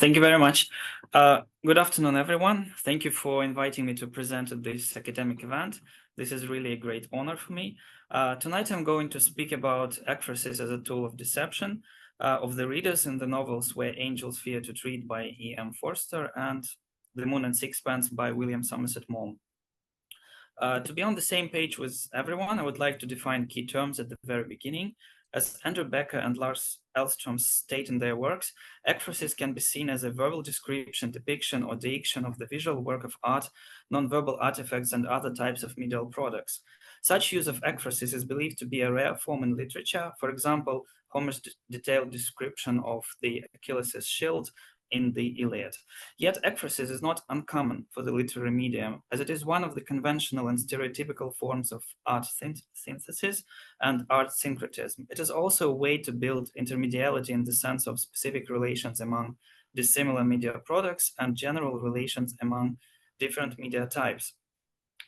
Thank you very much. Good afternoon, everyone. Thank you for inviting me to present at this academic event. This is really a great honor for me. Tonight, I'm going to speak about ekphrasis as a tool of deception of the readers in the novels Where Angels Fear to Tread by E.M. Forster and The Moon and Sixpence by William Somerset Maugham. To be on the same page with everyone, I would like to define key terms at the very beginning. As Andrew Becker and Lars Elstrom state in their works, ekphrasis can be seen as a verbal description, depiction, or deiction of the visual work of art, non-verbal artifacts, and other types of medial products. Such use of ekphrasis is believed to be a rare form in literature. For example, Homer's detailed description of the Achilles' shield in the Iliad. Yet ekphrasis is not uncommon for the literary medium, as it is one of the conventional and stereotypical forms of art synthesis and art syncretism. It is also a way to build intermediality in the sense of specific relations among dissimilar media products and general relations among different media types.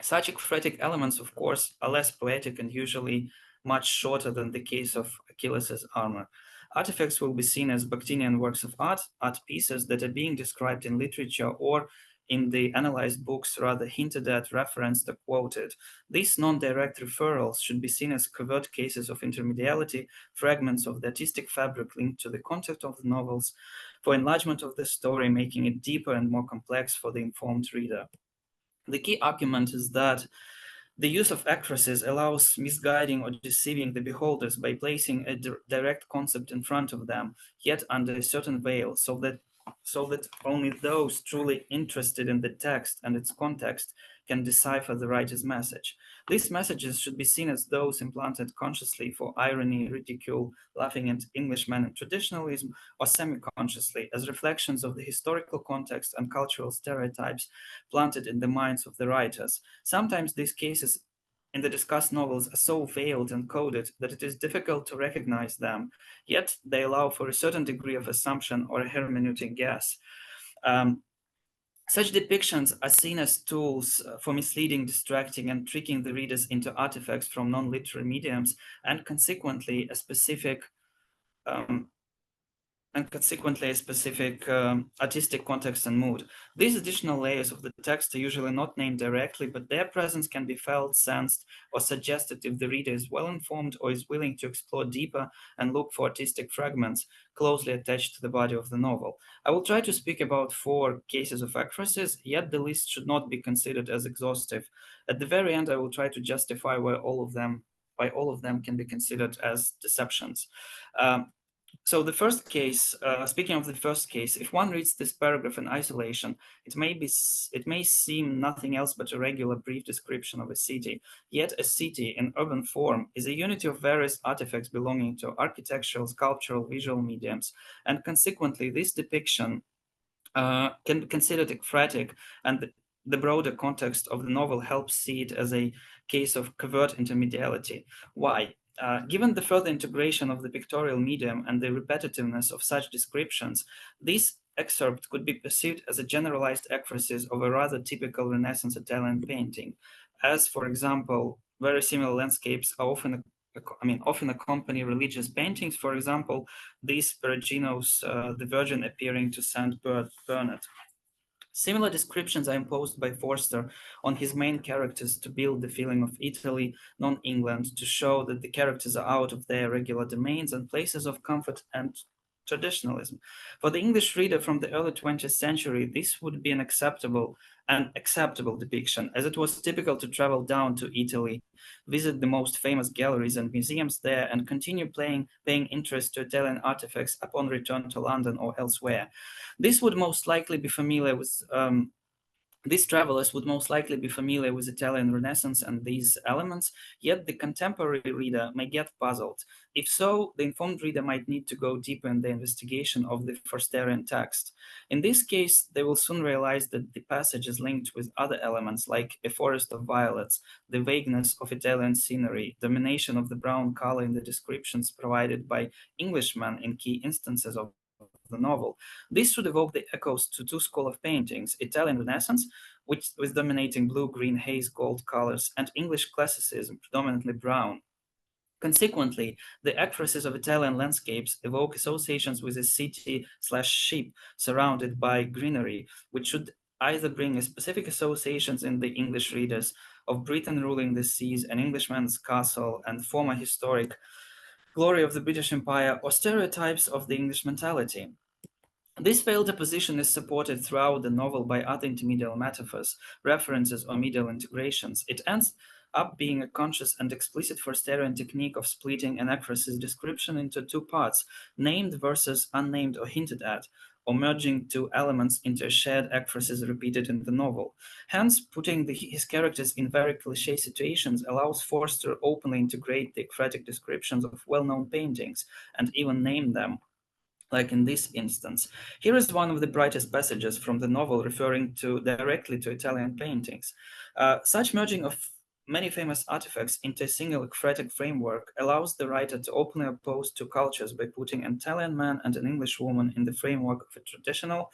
Such ekphratic elements, of course, are less poetic and usually much shorter than the case of Achilles' armor. Artifacts will be seen as Bakhtinian works of art pieces that are being described in literature or in the analyzed books rather hinted at, referenced, or quoted. These non-direct referrals should be seen as covert cases of intermediality, fragments of the artistic fabric linked to the content of the novels, for enlargement of the story, making it deeper and more complex for the informed reader. The key argument is that the use of ekphrasis allows misguiding or deceiving the beholders by placing a direct concept in front of them, yet under a certain veil, so that only those truly interested in the text and its context can decipher the writer's message. These messages should be seen as those implanted consciously for irony, ridicule, laughing at Englishmen and traditionalism, or semi-consciously as reflections of the historical context and cultural stereotypes planted in the minds of the writers. Sometimes these cases in the discussed novels are so veiled and coded that it is difficult to recognize them, yet they allow for a certain degree of assumption or a hermeneutic guess. Such depictions are seen as tools for misleading, distracting, and tricking the readers into artifacts from non-literary mediums, and consequently a specific artistic context and mood. These additional layers of the text are usually not named directly, but their presence can be felt, sensed, or suggested if the reader is well-informed or is willing to explore deeper and look for artistic fragments closely attached to the body of the novel. I will try to speak about 4 cases of ekphrasis, yet the list should not be considered as exhaustive. At the very end, I will try to justify why all of them can be considered as deceptions. So the first case, speaking of the first case, if one reads this paragraph in isolation, it may seem nothing else but a regular brief description of a city. Yet a city in urban form is a unity of various artifacts belonging to architectural, sculptural, visual mediums, and consequently this depiction can be considered ekphratic, and the broader context of the novel helps see it as a case of covert intermediality. Why? Given the further integration of the pictorial medium and the repetitiveness of such descriptions, this excerpt could be perceived as a generalized ekphrasis of a rather typical Renaissance Italian painting, as, for example, very similar landscapes are often accompany religious paintings. For example, these Perugino's The Virgin appearing to Saint Bernard. Similar descriptions are imposed by Forster on his main characters to build the feeling of Italy, non-England, to show that the characters are out of their regular domains and places of comfort and traditionalism. For the English reader from the early 20th century, this would be an acceptable depiction, as it was typical to travel down to Italy, visit the most famous galleries and museums there, and continue paying interest to Italian artifacts upon return to London or elsewhere. This would most likely be familiar with these travelers would most likely be familiar with Italian Renaissance and these elements, yet the contemporary reader may get puzzled. If so, the informed reader might need to go deeper in the investigation of the Forsterian text. In this case, they will soon realize that the passage is linked with other elements like a forest of violets, the vagueness of Italian scenery, domination of the brown color in the descriptions provided by Englishmen in key instances of the novel. This should evoke the echoes to 2 schools of paintings: Italian Renaissance, with dominating blue, green, haze, gold colors, and English classicism, predominantly brown. Consequently, the ekphrases of Italian landscapes evoke associations with a city/sheep surrounded by greenery, which should either bring a specific associations in the English readers of Britain ruling the seas, an Englishman's castle, and former historic glory of the British Empire, or stereotypes of the English mentality. This failed opposition is supported throughout the novel by other intermediate metaphors, references, or medial integrations. It ends up being a conscious and explicit Forsterian technique of splitting an ekphrasis description into two parts, named versus unnamed or hinted at, or merging two elements into a shared ekphrasis repeated in the novel. Hence, putting his characters in very cliché situations allows Forster to openly integrate the ekphratic descriptions of well-known paintings and even name them, like in this instance. Here is one of the brightest passages from the novel referring directly to Italian paintings. Such merging of many famous artifacts into a single ekphratic framework allows the writer to openly oppose two cultures by putting an Italian man and an English woman in the framework of a traditional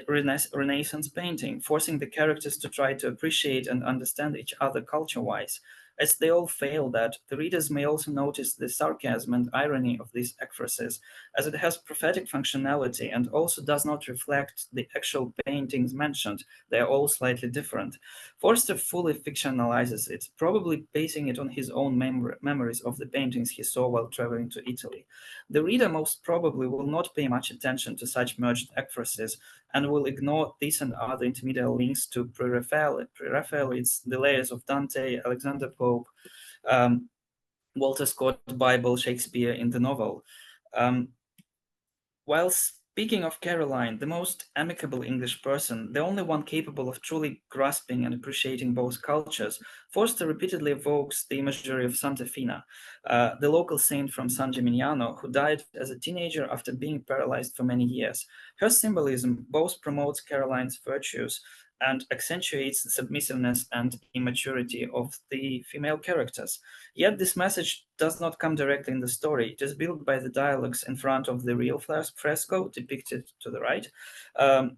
Renaissance painting, forcing the characters to try to appreciate and understand each other culture-wise. As they all fail that, the readers may also notice the sarcasm and irony of these ekphrases, as it has prophetic functionality and also does not reflect the actual paintings mentioned. They are all slightly different. Forster fully fictionalizes it, probably basing it on his own memories of the paintings he saw while traveling to Italy. The reader most probably will not pay much attention to such merged ekphrases and will ignore these and other intermediate links to Pre-Raphaelites, the layers of Dante, Alexander Pope, um, Walter Scott, Bible, Shakespeare in the novel. While speaking of Caroline, the most amicable English person, the only one capable of truly grasping and appreciating both cultures, Forster repeatedly evokes the imagery of Santa Fina, the local saint from San Gimignano, who died as a teenager after being paralyzed for many years. Her symbolism both promotes Caroline's virtues and accentuates the submissiveness and immaturity of the female characters. Yet this message does not come directly in the story. It is built by the dialogues in front of the real fresco depicted to the right. The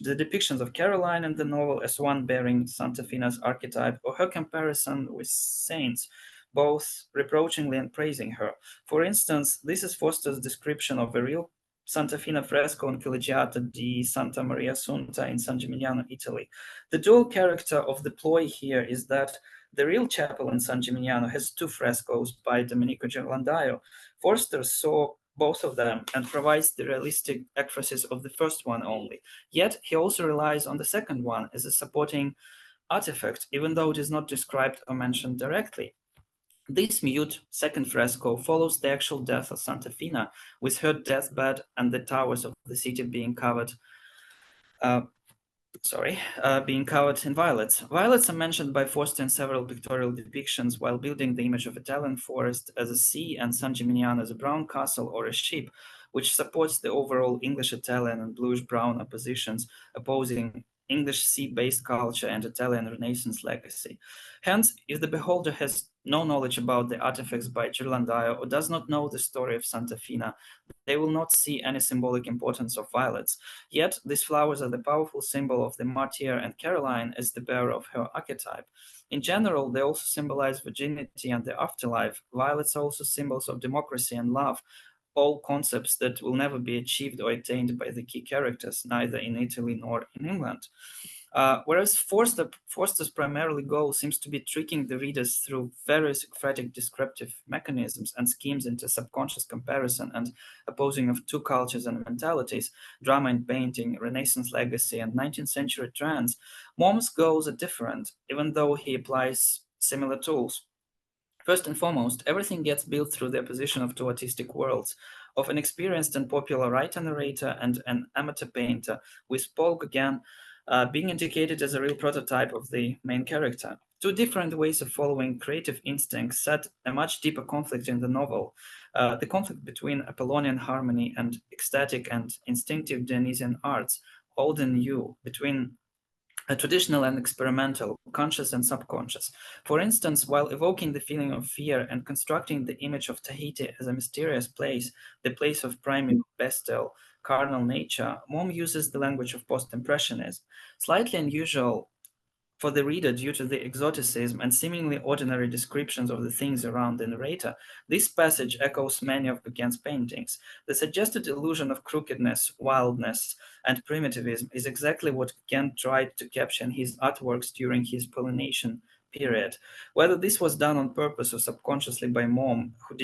depictions of Caroline in the novel as one bearing Santa Fina's archetype, or her comparison with saints, both reproachingly and praising her. For instance, this is Forster's description of a real Santa Fina fresco in Collegiata di Santa Maria Assunta in San Gimignano, Italy. The dual character of the ploy here is that the real chapel in San Gimignano has two frescoes by Domenico Ghirlandaio. Forster saw both of them and provides the realistic ekphrasis of the first one only. Yet he also relies on the second one as a supporting artifact, even though it is not described or mentioned directly. This mute second fresco follows the actual death of Santa Fina, with her deathbed and the towers of the city being covered being covered in violets. Violets are mentioned by Forster in several pictorial depictions while building the image of Italian forest as a sea and San Gimignano as a brown castle or a sheep, which supports the overall English-Italian and bluish-brown oppositions opposing English sea-based culture and Italian Renaissance legacy. Hence, if the beholder has no knowledge about the artifacts by Ghirlandaio or does not know the story of Santa Fina, they will not see any symbolic importance of violets. Yet, these flowers are the powerful symbol of the martyr and Caroline as the bearer of her archetype. In general, they also symbolize virginity and the afterlife. Violets are also symbols of democracy and love, all concepts that will never be achieved or attained by the key characters, neither in Italy nor in England. Whereas Forster's primarily goal seems to be tricking the readers through various ekphratic descriptive mechanisms and schemes into subconscious comparison and opposing of two cultures and mentalities, drama and painting, Renaissance legacy, and 19th century trends, Mom's goals are different, even though he applies similar tools. First and foremost, everything gets built through the opposition of two artistic worlds, of an experienced and popular writer narrator and an amateur painter, with Paul Gauguin being indicated as a real prototype of the main character. Two different ways of following creative instincts set a much deeper conflict in the novel, the conflict between Apollonian harmony and ecstatic and instinctive Dionysian arts, old and new, between traditional and experimental, conscious and subconscious. For instance, while evoking the feeling of fear and constructing the image of Tahiti as a mysterious place, the place of primeval, bestial, carnal nature, Mom uses the language of post-impressionism. Slightly unusual for the reader due to the exoticism and seemingly ordinary descriptions of the things around the narrator. This passage echoes many of Gauguin's paintings. The suggested illusion of crookedness, wildness, and primitivism is exactly what Gauguin tried to capture in his artworks during his Polynesian period. Whether this was done on purpose or subconsciously by Mom, who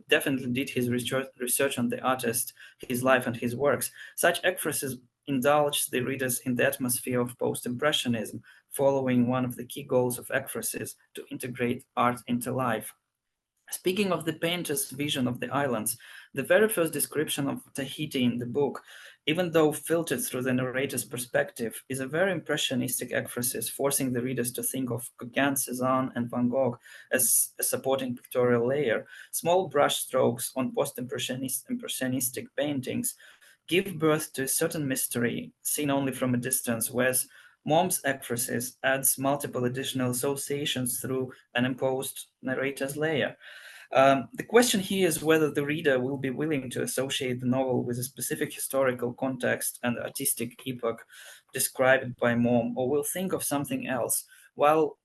definitely did his research on the artist, his life, and his works, such ekphrasis indulged the readers in the atmosphere of post-impressionism, following one of the key goals of ekphrasis, to integrate art into life. Speaking of the painter's vision of the islands, the very first description of Tahiti in the book, even though filtered through the narrator's perspective, is a very impressionistic ekphrasis, forcing the readers to think of Gauguin, Cézanne, and Van Gogh as a supporting pictorial layer. Small brush strokes on post-impressionistic paintings give birth to a certain mystery seen only from a distance, whereas Mom's ekphrasis adds multiple additional associations through an imposed narrator's layer. The question here is whether the reader will be willing to associate the novel with a specific historical context and artistic epoch described by Mom, or will think of something else. While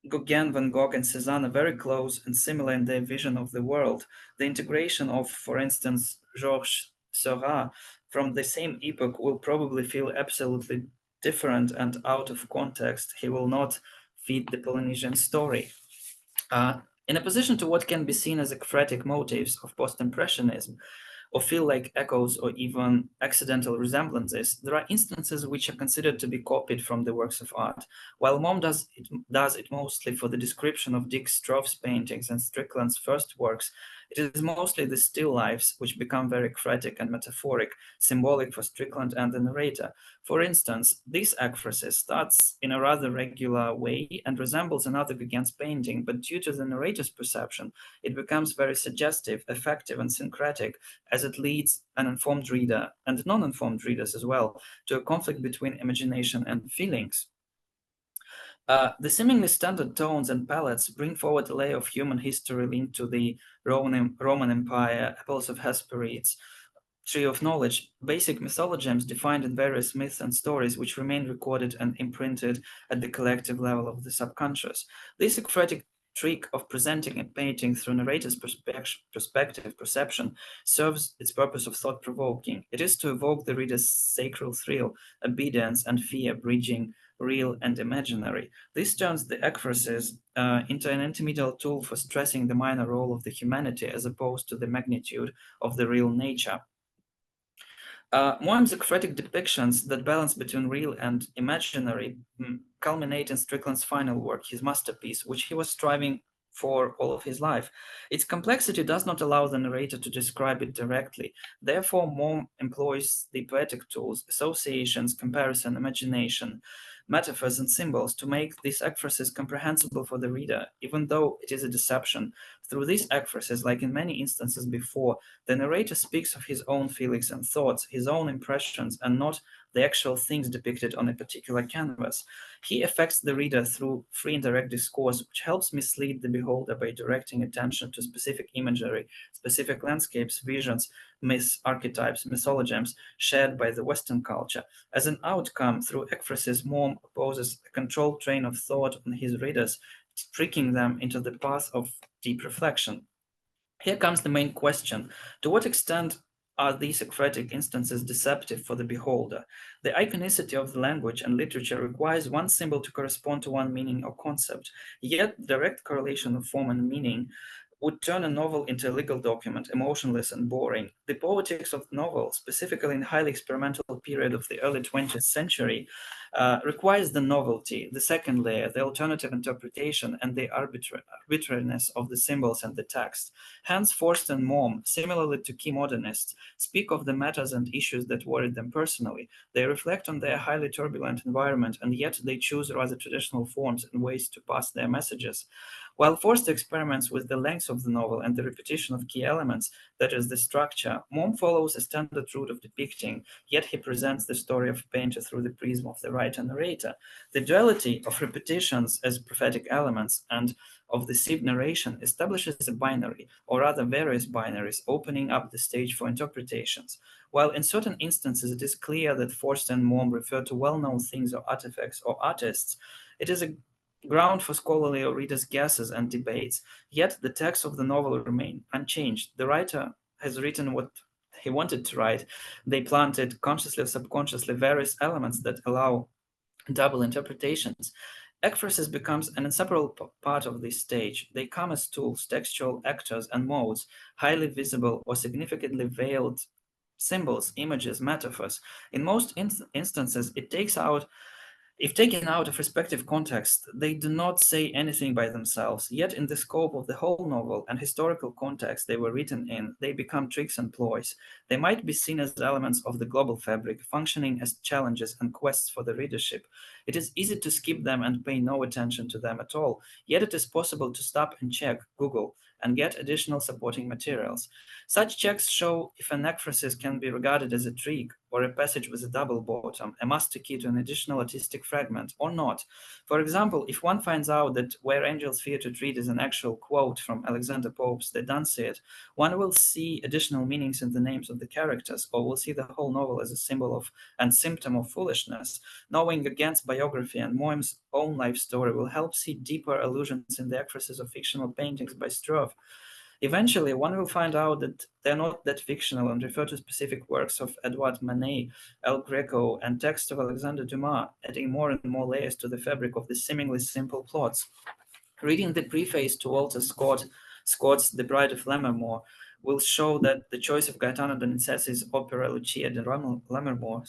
Gauguin, Van Gogh, and Cézanne are very close and similar in their vision of the world, the integration of, for instance, Georges Seurat from the same epoch will probably feel absolutely different and out of context. He will not feed the Polynesian story. In opposition to what can be seen as ekphratic motives of post-impressionism, or feel like echoes or even accidental resemblances, there are instances which are considered to be copied from the works of art. While Mom does it mostly for the description of Dick Strove's paintings and Strickland's first works, it is mostly the still lifes which become very ekphratic and metaphoric, symbolic for Strickland and the narrator. For instance, this ekphrasis starts in a rather regular way and resembles another Gauguin's painting, but due to the narrator's perception, it becomes very suggestive, effective, and syncretic, as it leads an informed reader, and non-informed readers as well, to a conflict between imagination and feelings. The seemingly standard tones and palettes bring forward a layer of human history linked to the Roman Empire, Apples of Hesperides, Tree of Knowledge, basic mythologems defined in various myths and stories which remain recorded and imprinted at the collective level of the subconscious. This ekphratic trick of presenting a painting through narrator's perspective, perception, serves its purpose of thought-provoking. It is to evoke the reader's sacral thrill, obedience, and fear, bridging real and imaginary. This turns the ekphrasis into an intermediate tool for stressing the minor role of the humanity as opposed to the magnitude of the real nature. Moim's ekphratic depictions that balance between real and imaginary culminate in Strickland's final work, his masterpiece, which he was striving for all of his life. Its complexity does not allow the narrator to describe it directly. Therefore, Moim employs the poetic tools, associations, comparison, imagination, metaphors, and symbols to make this ekphrasis comprehensible for the reader, even though it is a deception. Through these ekphrasis, like in many instances before, the narrator speaks of his own feelings and thoughts, his own impressions, and not the actual things depicted on a particular canvas. He affects the reader through free and direct discourse, which helps mislead the beholder by directing attention to specific imagery, specific landscapes, visions, myths, archetypes, mythologems shared by the Western culture. As an outcome, through ekphrasis, Moim opposes a controlled train of thought on his readers, tricking them into the path of deep reflection. Here comes the main question. To what extent are these ekphratic instances deceptive for the beholder? The iconicity of the language and literature requires one symbol to correspond to one meaning or concept, yet direct correlation of form and meaning would turn a novel into a legal document, emotionless and boring. The politics of the novel, specifically in the highly experimental period of the early 20th century, requires the novelty, the second layer, the alternative interpretation, and the arbitrariness of the symbols and the text. Hence, Forst and Moim, similarly to key modernists, speak of the matters and issues that worried them personally. They reflect on their highly turbulent environment, and yet they choose rather traditional forms and ways to pass their messages. While Forster experiments with the length of the novel and the repetition of key elements, that is the structure. Mom follows a standard route of depicting, yet he presents the story of a painter through the prism of the writer-narrator. The duality of repetitions as prophetic elements and of deceived narration establishes a binary, or rather various binaries, opening up the stage for interpretations. While in certain instances it is clear that Forster and Mom refer to well-known things or artifacts or artists, it is a ground for scholarly or readers' guesses and debates. Yet the text of the novel remain unchanged. The writer has written what he wanted to write. They planted, consciously or subconsciously, various elements that allow double interpretations. Ekphrasis becomes an inseparable part of this stage. They come as tools, textual actors, and modes, highly visible or significantly veiled symbols, images, metaphors. In most instances, if taken out of respective context, they do not say anything by themselves, yet in the scope of the whole novel and historical context they were written in, they become tricks and ploys. They might be seen as elements of the global fabric, functioning as challenges and quests for the readership. It is easy to skip them and pay no attention to them at all, yet it is possible to stop and check, Google, and get additional supporting materials. Such checks show if an ekphrasis can be regarded as a trick or a passage with a double bottom, a master key to an additional artistic fragment, or not. For example, if one finds out that where angels fear to tread is an actual quote from Alexander Pope's The Dunciad, one will see additional meanings in the names of the characters, or will see the whole novel as a symbol of and symptom of foolishness. Knowing against biography and Moim's own life story will help see deeper allusions in the ekphrasis of fictional paintings by Struve. Eventually, one will find out that they're not that fictional and refer to specific works of Edouard Manet, El Greco, and texts of Alexander Dumas, adding more and more layers to the fabric of the seemingly simple plots. Reading the preface to Walter Scott's The Bride of Lammermoor will show that the choice of Gaetano Donizetti's opera Lucia di Lammermoor,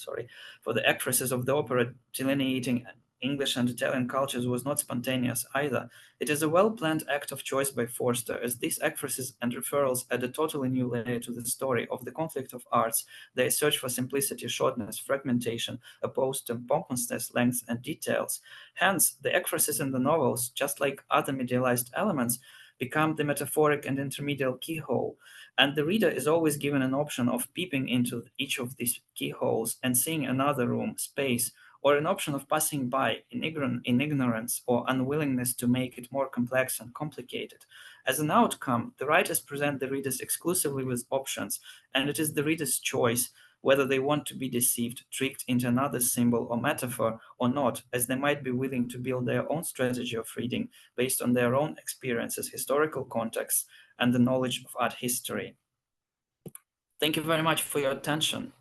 for the ekphrasis of the opera delineating English and Italian cultures was not spontaneous either. It is a well-planned act of choice by Forster, as these ekphrasis and referrals add a totally new layer to the story of the conflict of arts, their search for simplicity, shortness, fragmentation, opposed to pompousness, length, and details. Hence, the ekphrasis in the novels, just like other medialized elements, become the metaphoric and intermediate keyhole, and the reader is always given an option of peeping into each of these keyholes and seeing another room, space, or an option of passing by in ignorance or unwillingness to make it more complex and complicated. As an outcome, the writers present the readers exclusively with options, and it is the reader's choice whether they want to be deceived, tricked into another symbol or metaphor or not, as they might be willing to build their own strategy of reading based on their own experiences, historical context, and the knowledge of art history. Thank you very much for your attention.